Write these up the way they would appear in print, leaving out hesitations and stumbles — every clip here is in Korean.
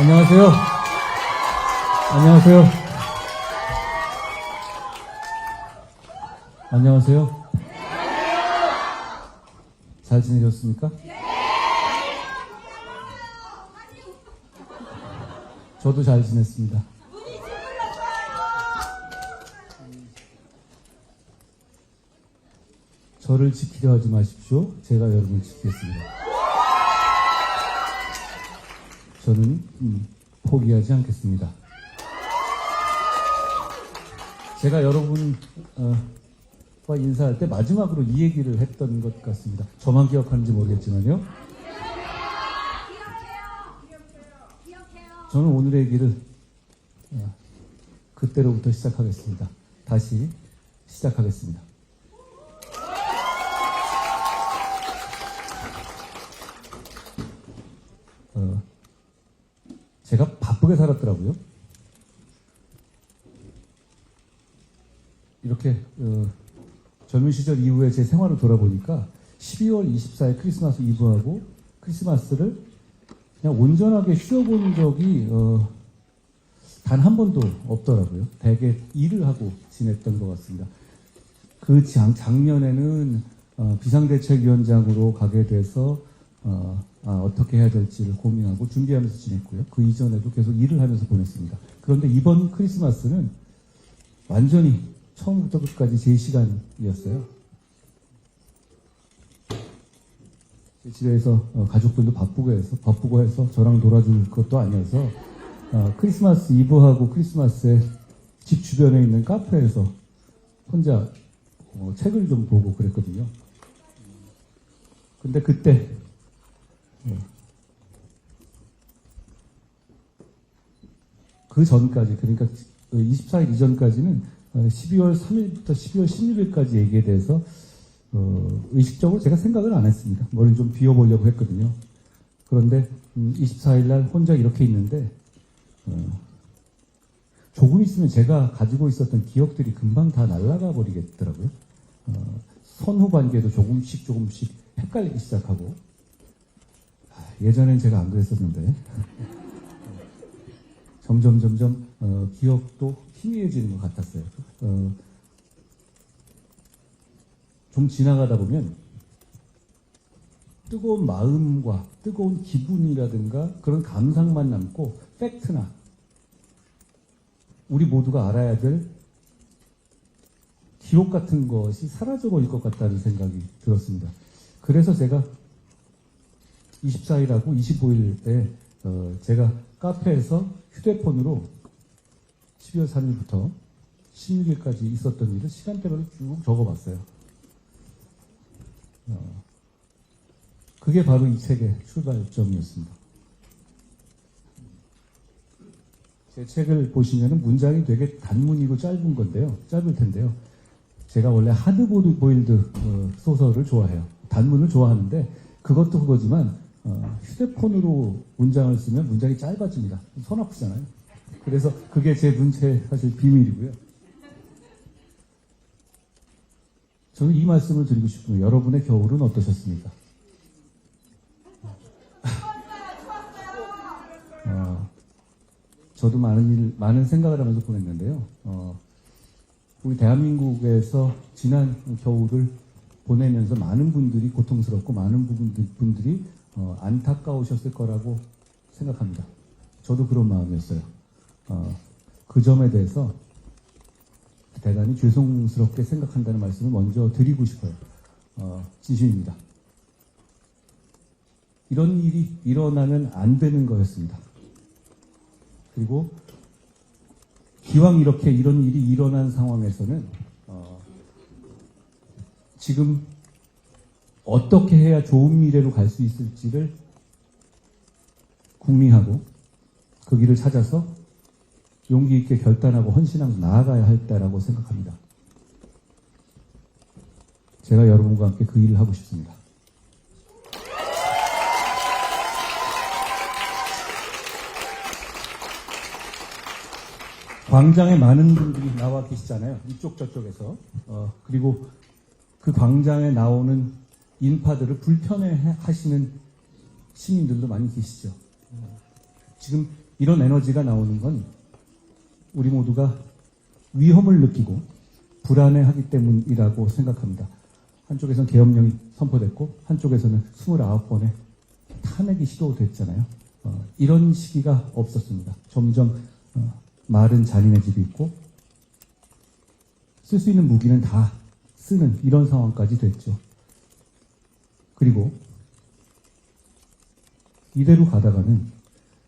안녕하세요. 안녕하세요. 안녕하세요. 잘 지내셨습니까? 저도 잘 지냈습니다. 저를 지키려 하지 마십시오. 제가 여러분을 지키겠습니다. 저는 포기하지 않겠습니다. 제가 여러분과 인사할 때 마지막으로 이 얘기를 했던 것 같습니다. 저만 기억하는지 모르겠지만요. 저는 오늘의 얘기를 그때로부터 시작하겠습니다. 다시 시작하겠습니다. 제가 바쁘게 살았더라고요. 이렇게 젊은 시절 이후에 제 생활을 돌아보니까 12월 24일 크리스마스 이브하고 크리스마스를 그냥 온전하게 쉬어본 적이 단 한 번도 없더라고요. 대개 일을 하고 지냈던 것 같습니다. 그 작년에는 비상대책위원장으로 가게 돼서 어떻게 해야 될지를 고민하고 준비하면서 지냈고요. 그 이전에도 계속 일을 하면서 보냈습니다. 그런데 이번 크리스마스는 완전히 처음부터 끝까지 제 시간이었어요. 제 집에서 가족들도 바쁘고 해서 저랑 놀아줄 것도 아니어서 크리스마스 이브하고 크리스마스에 집 주변에 있는 카페에서 혼자 책을 좀 보고 그랬거든요. 근데 그때 그 전까지, 그러니까 24일 이전까지는 12월 3일부터 12월 16일까지 얘기에 대해서 의식적으로 제가 생각을 안 했습니다. 머리를 좀 비워보려고 했거든요. 그런데 24일 날 혼자 이렇게 있는데 조금 있으면 제가 가지고 있었던 기억들이 금방 다 날아가 버리겠더라고요. 선후 관계도 조금씩 헷갈리기 시작하고, 예전엔 제가 안 그랬었는데 점점 기억도 희미해지는 것 같았어요. 좀 지나가다 보면 뜨거운 마음과 뜨거운 기분이라든가 그런 감상만 남고 팩트나 우리 모두가 알아야 될 기록 같은 것이 사라져버릴 것 같다는 생각이 들었습니다. 그래서 제가 24일하고 25일에 제가 카페에서 휴대폰으로 12월 3일부터 16일까지 있었던 일을 시간대별로 쭉 적어봤어요. 그게 바로 이 책의 출발점이었습니다. 제 책을 보시면 문장이 되게 단문이고 짧을 텐데요. 제가 원래 하드보일드 소설을 좋아해요. 단문을 좋아하는데 그것도 그거지만 휴대폰으로 문장을 쓰면 문장이 짧아집니다. 손 아프잖아요. 그래서 그게 제 문체의 사실 비밀이고요. 저는 이 말씀을 드리고 싶습니다. 여러분의 겨울은 어떠셨습니까? 저도 많은 생각을 하면서 보냈는데요. 우리 대한민국에서 지난 겨울을 보내면서 많은 분들이 고통스럽고 많은 분들이 안타까우셨을 거라고 생각합니다. 저도 그런 마음이었어요. 그 점에 대해서 대단히 죄송스럽게 생각한다는 말씀을 먼저 드리고 싶어요. 진심입니다. 이런 일이 일어나면 안 되는 거였습니다. 그리고 기왕 이렇게 이런 일이 일어난 상황에서는 지금 어떻게 해야 좋은 미래로 갈 수 있을지를 궁리하고 그 길을 찾아서 용기 있게 결단하고 헌신하고 나아가야 할 때라고 생각합니다. 제가 여러분과 함께 그 일을 하고 싶습니다. 광장에 많은 분들이 나와 계시잖아요. 이쪽 저쪽에서. 그리고 그 광장에 나오는 인파들을 불편해 하시는 시민들도 많이 계시죠. 지금 이런 에너지가 나오는 건 우리 모두가 위험을 느끼고 불안해하기 때문이라고 생각합니다. 한쪽에서는 계엄령이 선포됐고 한쪽에서는 29번의 탄핵이 시도됐잖아요. 이런 시기가 없었습니다. 점점 마른 잔인의 집이 있고 쓸 수 있는 무기는 다 쓰는 이런 상황까지 됐죠. 그리고 이대로 가다가는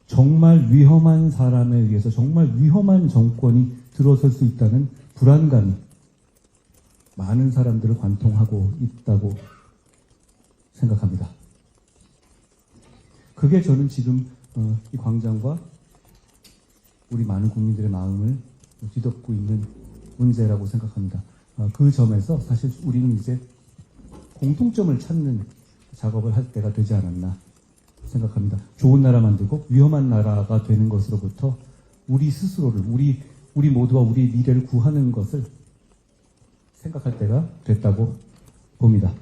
정말 위험한 사람에 의해서 정말 위험한 정권이 들어설 수 있다는 불안감이 많은 사람들을 관통하고 있다고 생각합니다. 그게 저는 지금 이 광장과 우리 많은 국민들의 마음을 뒤덮고 있는 문제라고 생각합니다. 그 점에서 사실 우리는 이제 공통점을 찾는 작업을 할 때가 되지 않았나 생각합니다. 좋은 나라 만들고 위험한 나라가 되는 것으로부터 우리 스스로를, 우리 모두가 우리 미래를 구하는 것을 생각할 때가 됐다고 봅니다.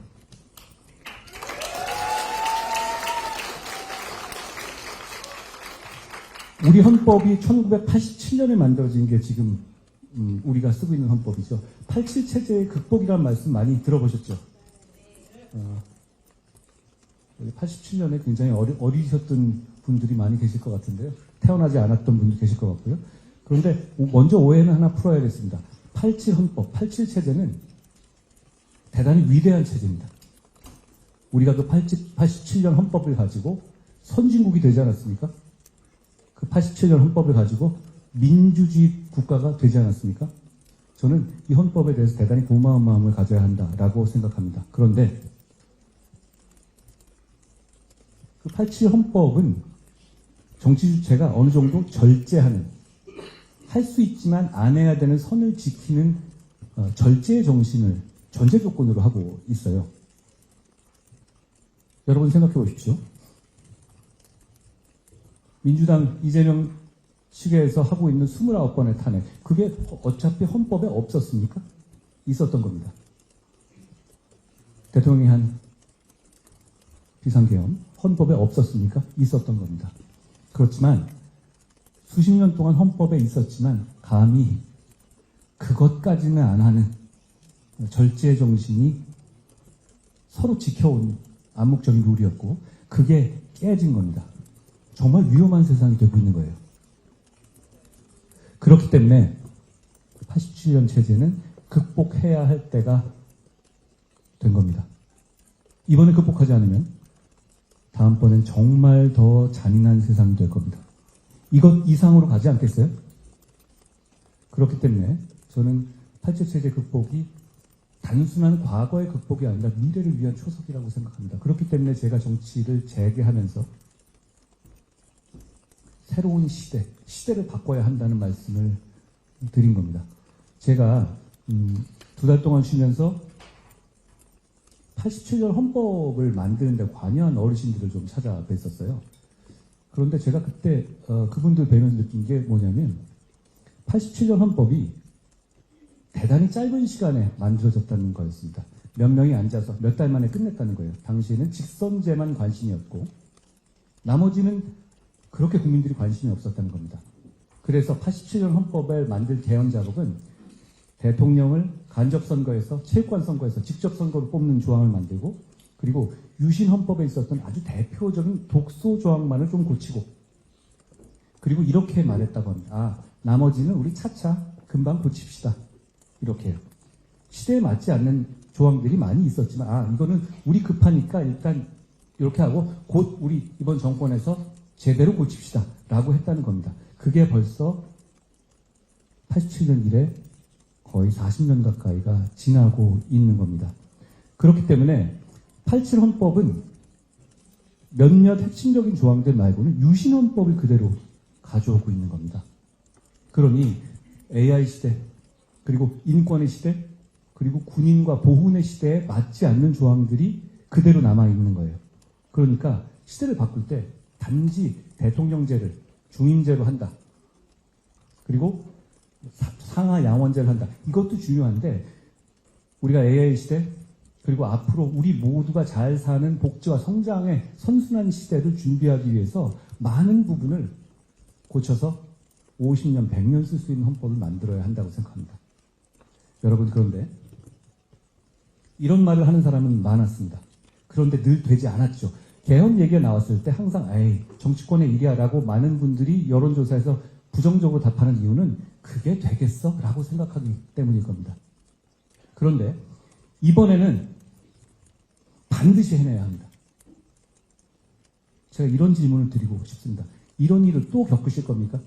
우리 헌법이 1987년에 만들어진 게 지금 우리가 쓰고 있는 헌법이죠. 87체제의 극복이라는 말씀 많이 들어보셨죠? 87년에 굉장히 어리셨던 분들이 많이 계실 것 같은데요. 태어나지 않았던 분도 계실 것 같고요. 그런데 먼저 오해는 하나 풀어야겠습니다. 87헌법, 87체제는 대단히 위대한 체제입니다. 우리가 그 87년 헌법을 가지고 선진국이 되지 않았습니까? 그 87년 헌법을 가지고 민주주의 국가가 되지 않았습니까? 저는 이 헌법에 대해서 대단히 고마운 마음을 가져야 한다라고 생각합니다. 그런데 그 87 헌법은 정치 주체가 어느 정도 절제하는, 할 수 있지만 안 해야 되는 선을 지키는 절제의 정신을 전제 조건으로 하고 있어요. 여러분 생각해 보십시오. 민주당 이재명 측에서 하고 있는 29번의 탄핵, 그게 어차피 헌법에 없었습니까? 있었던 겁니다. 대통령이 한 비상계엄, 헌법에 없었습니까? 있었던 겁니다. 그렇지만 수십 년 동안 헌법에 있었지만 감히 그것까지는 안 하는 절제 정신이 서로 지켜온 암묵적인 룰이었고 그게 깨진 겁니다. 정말 위험한 세상이 되고 있는 거예요. 그렇기 때문에 87년 체제는 극복해야 할 때가 된 겁니다. 이번에 극복하지 않으면 다음번엔 정말 더 잔인한 세상이 될 겁니다. 이것 이상으로 가지 않겠어요? 그렇기 때문에 저는 87체제 극복이 단순한 과거의 극복이 아니라 미래를 위한 초석이라고 생각합니다. 그렇기 때문에 제가 정치를 재개하면서 새로운 시대를 바꿔야 한다는 말씀을 드린 겁니다. 제가 2달 동안 쉬면서 87년 헌법을 만드는데 관여한 어르신들을 좀 찾아뵀었어요. 그런데 제가 그때 그분들 뵈면서 느낀 게 뭐냐면 87년 헌법이 대단히 짧은 시간에 만들어졌다는 거였습니다. 몇 명이 앉아서 몇 달 만에 끝냈다는 거예요. 당시에는 직선제만 관심이었고 나머지는 그렇게 국민들이 관심이 없었다는 겁니다. 그래서 87년 헌법을 만들 개헌 작업은 대통령을 간접선거에서 체육관 선거에서 직접 선거로 뽑는 조항을 만들고 그리고 유신 헌법에 있었던 아주 대표적인 독소 조항만을 좀 고치고 그리고 이렇게 말했다고 합니다. 나머지는 우리 차차 금방 고칩시다. 이렇게 해요. 시대에 맞지 않는 조항들이 많이 있었지만 이거는 우리 급하니까 일단 이렇게 하고 곧 우리 이번 정권에서 제대로 고칩시다 라고 했다는 겁니다. 그게 벌써 87년 이래 거의 40년 가까이가 지나고 있는 겁니다. 그렇기 때문에 87 헌법은 몇몇 핵심적인 조항들 말고는 유신 헌법을 그대로 가져오고 있는 겁니다. 그러니 AI 시대, 그리고 인권의 시대, 그리고 군인과 보훈의 시대에 맞지 않는 조항들이 그대로 남아있는 거예요. 그러니까 시대를 바꿀 때 단지 대통령제를 중임제로 한다. 그리고 상하 양원제를 한다. 이것도 중요한데 우리가 AI 시대 그리고 앞으로 우리 모두가 잘 사는 복지와 성장의 선순환 시대를 준비하기 위해서 많은 부분을 고쳐서 50년, 100년 쓸 수 있는 헌법을 만들어야 한다고 생각합니다. 여러분, 그런데 이런 말을 하는 사람은 많았습니다. 그런데 늘 되지 않았죠. 개헌 얘기가 나왔을 때 항상 에이, 정치권의 일이야 라고 많은 분들이 여론조사에서 부정적으로 답하는 이유는 그게 되겠어? 라고 생각하기 때문일 겁니다. 그런데 이번에는 반드시 해내야 합니다. 제가 이런 질문을 드리고 싶습니다. 이런 일을 또 겪으실 겁니까?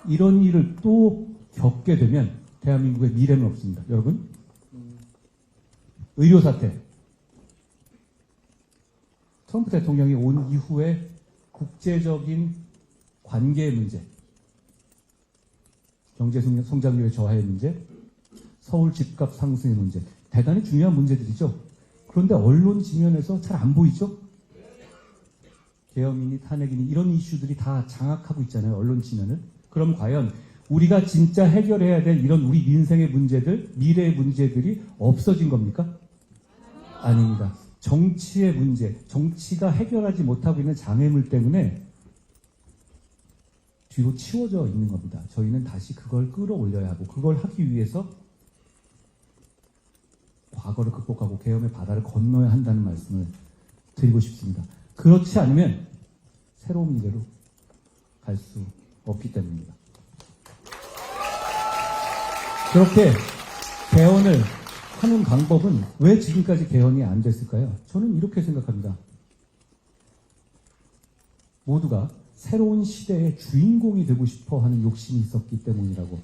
이런 일을 또 겪게 되면 대한민국의 미래는 없습니다. 여러분, 의료 사태. 트럼프 대통령이 온 이후에 국제적인 관계의 문제, 경제 성장률의 저하의 문제, 서울 집값 상승의 문제, 대단히 중요한 문제들이죠. 그런데 언론 지면에서 잘 안 보이죠? 계엄이니 탄핵이니 이런 이슈들이 다 장악하고 있잖아요. 언론 지면을. 그럼 과연 우리가 진짜 해결해야 될 이런 우리 민생의 문제들, 미래의 문제들이 없어진 겁니까? 아닙니다. 정치의 문제, 정치가 해결하지 못하고 있는 장애물 때문에 뒤로 치워져 있는 겁니다. 저희는 다시 그걸 끌어올려야 하고 그걸 하기 위해서 과거를 극복하고 계엄의 바다를 건너야 한다는 말씀을 드리고 싶습니다. 그렇지 않으면 새로운 미래로 갈 수 없기 때문입니다. 그렇게 개헌을 하는 방법은 왜 지금까지 개헌이 안 됐을까요? 저는 이렇게 생각합니다. 모두가 새로운 시대의 주인공이 되고 싶어 하는 욕심이 있었기 때문이라고.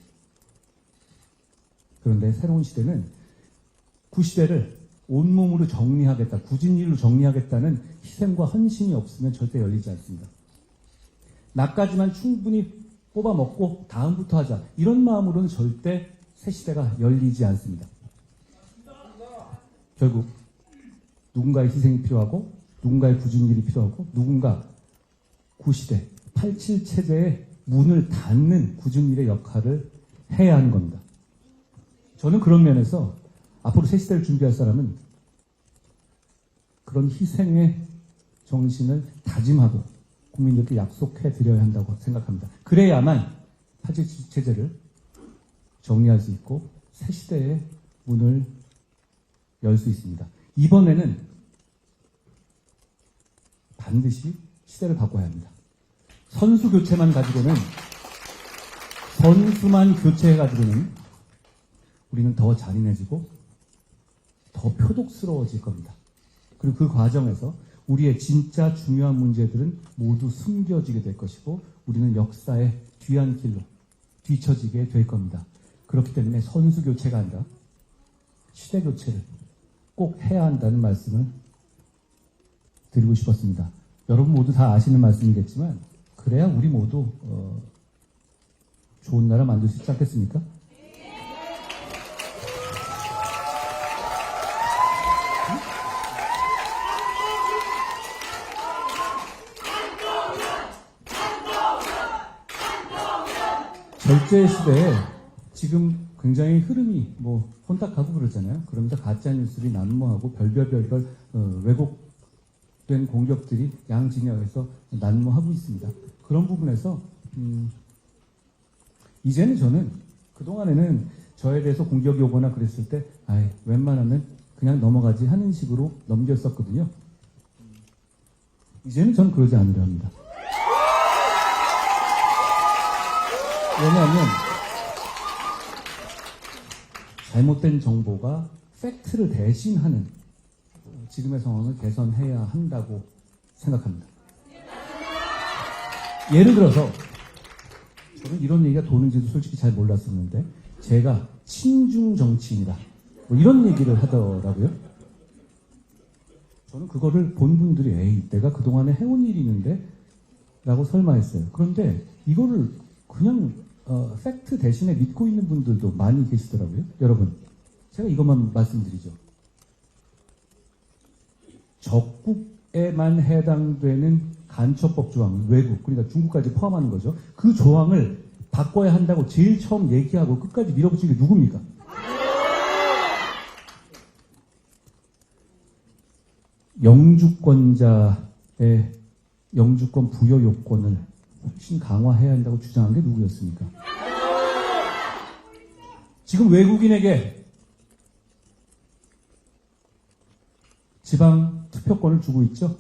그런데 새로운 시대는 구시대를 온몸으로 정리하겠다, 굳은 일로 정리하겠다는 희생과 헌신이 없으면 절대 열리지 않습니다. 나까지만 충분히 뽑아먹고 다음부터 하자. 이런 마음으로는 절대 새 시대가 열리지 않습니다. 결국 누군가의 희생이 필요하고 누군가의 굳은 일이 필요하고 누군가 구시대, 87체제의 문을 닫는 굳은 일의 역할을 해야 하는 겁니다. 저는 그런 면에서 앞으로 새 시대를 준비할 사람은 그런 희생의 정신을 다짐하고 국민들께 약속해 드려야 한다고 생각합니다. 그래야만 87체제를 정리할 수 있고 새 시대의 문을 열 수 있습니다. 이번에는 반드시 시대를 바꿔야 합니다. 선수 교체만 가지고는, 선수만 교체해가지고는 우리는 더 잔인해지고 더 표독스러워질 겁니다. 그리고 그 과정에서 우리의 진짜 중요한 문제들은 모두 숨겨지게 될 것이고 우리는 역사의 뒤안길로 뒤처지게 될 겁니다. 그렇기 때문에 선수 교체가 아니라 시대 교체를 꼭 해야 한다는 말씀을 드리고 싶었습니다. 여러분 모두 다 아시는 말씀이겠지만 그래야 우리 모두 좋은 나라 만들 수 있지 않겠습니까? 절제 시대에 지금 굉장히 흐름이 혼탁하고 그러잖아요. 그러면서 가짜뉴스들이 난무하고 별별 왜곡된 공격들이 양 진영에서 난무하고 있습니다. 그런 부분에서 이제는 저는 그동안에는 저에 대해서 공격이 오거나 그랬을 때 웬만하면 그냥 넘어가지 하는 식으로 넘겼었거든요. 이제는 저는 그러지 않으려 합니다. 왜냐하면 잘못된 정보가 팩트를 대신하는 지금의 상황을 개선해야 한다고 생각합니다. 예를 들어서 저는 이런 얘기가 도는지도 솔직히 잘 몰랐었는데 제가 친중 정치인이다 이런 얘기를 하더라고요. 저는 그거를 본 분들이 내가 그동안에 해온 일이 있는데 라고 설마했어요. 그런데 이거를 그냥 팩트 대신에 믿고 있는 분들도 많이 계시더라고요. 여러분, 제가 이것만 말씀드리죠. 적국에만 해당되는 간첩법 조항, 외국, 그러니까 중국까지 포함하는 거죠. 그 조항을 바꿔야 한다고 제일 처음 얘기하고 끝까지 밀어붙인 게 누굽니까? 영주권자의 영주권 부여 요건을 훨씬 강화해야 한다고 주장한 게 누구였습니까? 지금 외국인에게 지방 투표권을 주고 있죠?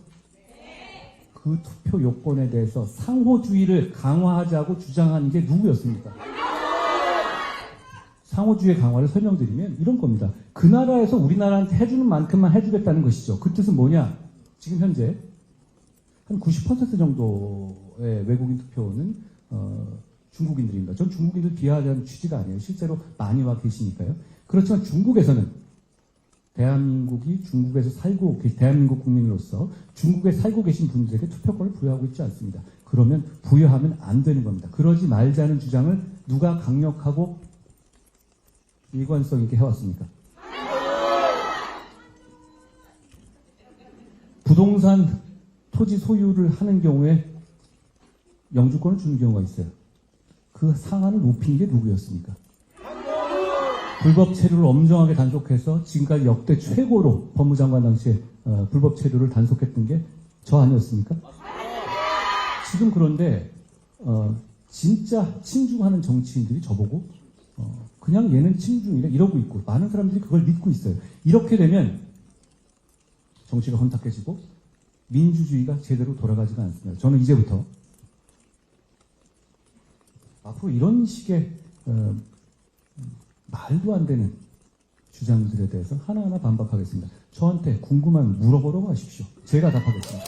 그 투표 요건에 대해서 상호주의를 강화하자고 주장한 게 누구였습니까? 상호주의 강화를 설명드리면 이런 겁니다. 그 나라에서 우리나라한테 해주는 만큼만 해주겠다는 것이죠. 그 뜻은 뭐냐? 지금 현재 한 90% 정도의 외국인 투표는 중국인들입니다. 전 중국인들 비하하자는 취지가 아니에요. 실제로 많이 와 계시니까요. 그렇지만 중국에서는 대한민국이 중국에서 살고 대한민국 국민으로서 중국에 살고 계신 분들에게 투표권을 부여하고 있지 않습니다. 그러면 부여하면 안 되는 겁니다. 그러지 말자는 주장을 누가 강력하고 일관성 있게 해왔습니까? 부동산 토지 소유를 하는 경우에 영주권을 주는 경우가 있어요. 그 상한을 높인 게 누구였습니까? 불법 체류를 엄정하게 단속해서 지금까지 역대 최고로 법무장관 당시에 불법 체류를 단속했던 게 저 아니었습니까? 지금 그런데 진짜 친중하는 정치인들이 저보고 그냥 얘는 친중이래 이러고 있고 많은 사람들이 그걸 믿고 있어요. 이렇게 되면 정치가 혼탁해지고 민주주의가 제대로 돌아가지가 않습니다. 저는 이제부터 앞으로 이런 식의 말도 안 되는 주장들에 대해서 하나하나 반박하겠습니다. 저한테 궁금한 물어보라고 하십시오. 제가 답하겠습니다.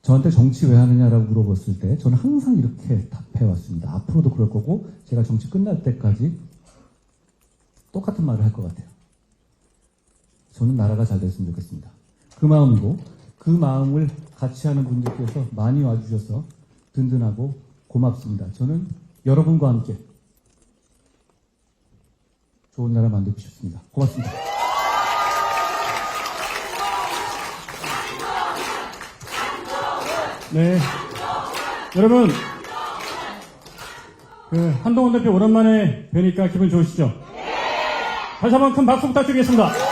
저한테 정치 왜 하느냐라고 물어봤을 때 저는 항상 이렇게 답해왔습니다. 앞으로도 그럴 거고 제가 정치 끝날 때까지 똑같은 말을 할 것 같아요. 저는 나라가 잘 됐으면 좋겠습니다. 그 마음이고 그 마음을 같이 하는 분들께서 많이 와주셔서 든든하고 고맙습니다. 저는 여러분과 함께 좋은 나라 만들고 싶습니다. 고맙습니다. 네. 여러분, 한동훈 대표 오랜만에 뵈니까 기분 좋으시죠? 다시 한번 큰 박수 부탁드리겠습니다.